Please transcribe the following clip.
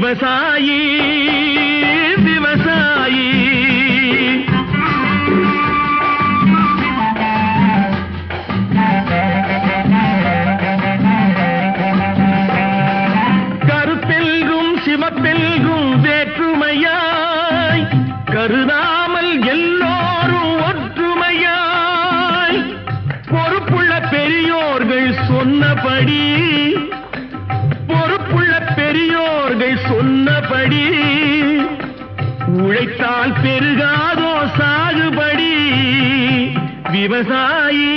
விவசாயி விவசாயி கருப்பெல்கும் சிவப்பெல்கும் வேற்றுமையாய் கருதாமல் எல்லோரும் ஒற்றுமையாய் பொறுப்புள்ள பெரியோர்கள் சொன்னபடி சொன்னபடி உழைத்தால் பெருகாதோ சாகுபடி விவசாயி